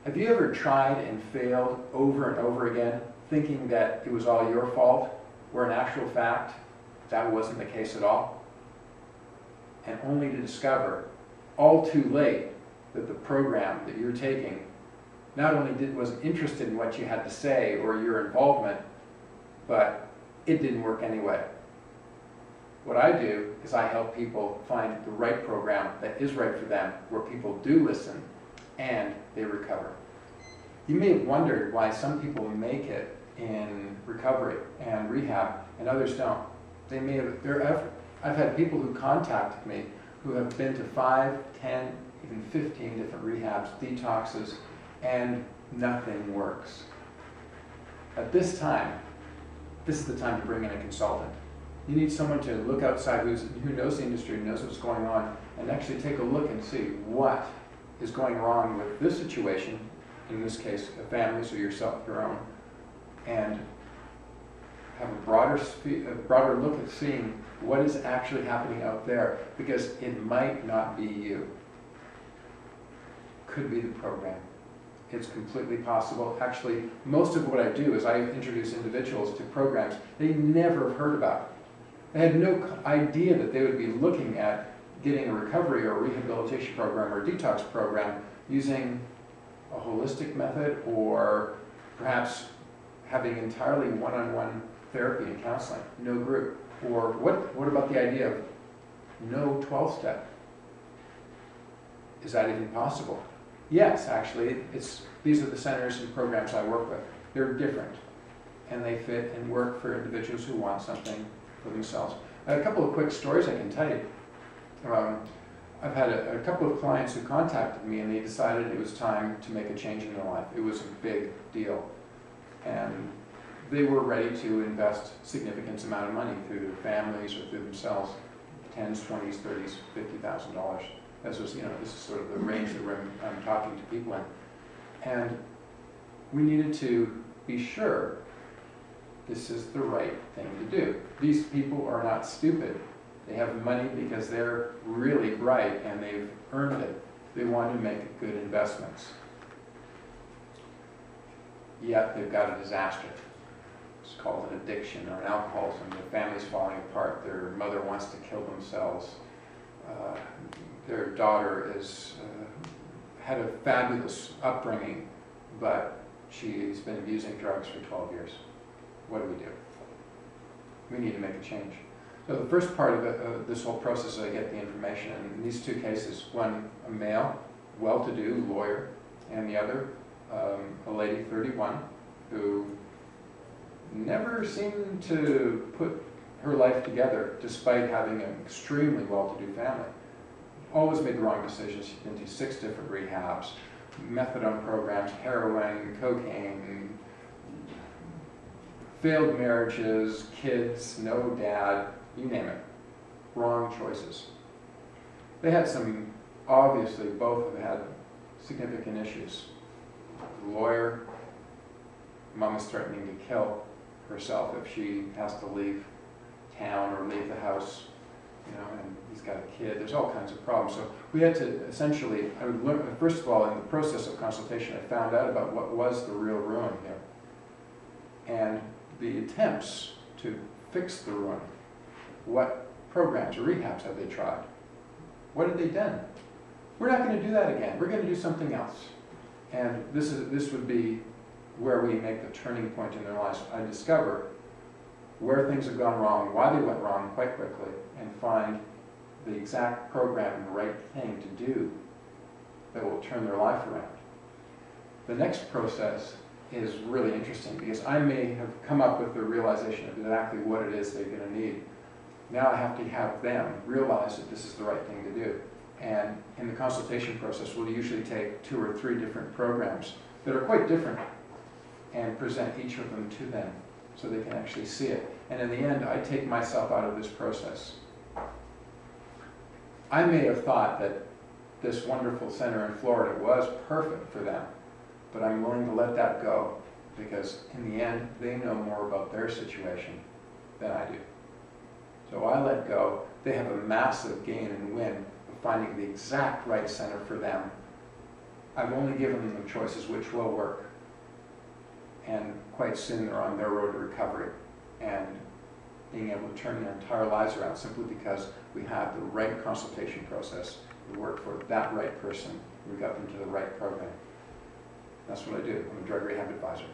Have you ever tried and failed over and over again, thinking that it was all your fault, where in actual fact, that wasn't the case at all? And only to discover, all too late, that the program that you're taking not only wasn't interested in what you had to say or your involvement, but it didn't work anyway. What I do is I help people find the right program that is right for them, where people do listen and they recover. You may have wondered why some people make it in recovery and rehab and others don't. They may have, I've had people who contacted me who have been to 5, 10, even 15 different rehabs, detoxes, and nothing works. At this time, this is the time to bring in a consultant. You need someone to look outside who knows the industry, knows what's going on, and actually take a look and see what is going wrong with this situation, in this case, a family, so yourself, your own, and have a broader look at seeing what is actually happening out there, because it might not be you. Could be the program. It's completely possible. Actually, most of what I do is I introduce individuals to programs they never have heard about. They had no idea that they would be looking at getting a recovery or a rehabilitation program or a detox program using a holistic method, or perhaps having entirely one-on-one therapy and counseling, no group. Or what about the idea of no 12-step? Is that even possible? Yes, actually, these are the centers and programs I work with. They're different, and they fit and work for individuals who want something for themselves. I have a couple of quick stories I can tell you. I've had a couple of clients who contacted me, and they decided it was time to make a change in their life. It was a big deal, and they were ready to invest significant amount of money through their families or through themselves, $10s, $20s, $30s, $50,000. This is sort of the range that I'm talking to people in. And we needed to be sure this is the right thing to do. These people are not stupid. They have money because they're really bright and they've earned it. They want to make good investments. Yet they've got a disaster. It's called an addiction or an alcoholism. Their family's falling apart. Their mother wants to kill themselves. Their daughter had a fabulous upbringing, but she's been abusing drugs for 12 years. What do? We need to make a change. So the first part of this whole process is I get the information. And in these two cases, one, a male, well-to-do lawyer, and the other, a lady, 31, who never seemed to put her life together despite having an extremely well-to-do family. Always made the wrong decisions. She's been to 6 different rehabs, methadone programs, heroin, cocaine, failed marriages, kids, no dad, you name it. Wrong choices. They had some, obviously, both have had significant issues. The lawyer, mom is threatening to kill herself if she has to leave town or leave the house. And he's got a kid. There's all kinds of problems. So we had to essentially, I would learn, first of all, in the process of consultation, I found out about what was the real ruin here. And the attempts to fix the ruin. What programs or rehabs have they tried? What have they done? We're not going to do that again. We're going to do something else. And this would be where we make the turning point in their lives. I discover where things have gone wrong, why they went wrong quite quickly, and find the exact program and the right thing to do that will turn their life around. The next process is really interesting because I may have come up with the realization of exactly what it is they're going to need. Now I have to have them realize that this is the right thing to do. And in the consultation process, we'll usually take 2 or 3 different programs that are quite different and present each of them to them so they can actually see it. And in the end, I take myself out of this process. I may have thought that this wonderful center in Florida was perfect for them, but I'm willing to let that go because in the end, they know more about their situation than I do. So I let go. They have a massive gain and win of finding the exact right center for them. I've only given them choices which will work. And quite soon they're on their road to recovery and being able to turn their entire lives around simply because we have the right consultation process. We work for that right person. We got them to the right program. That's what I do. I'm a drug rehab advisor.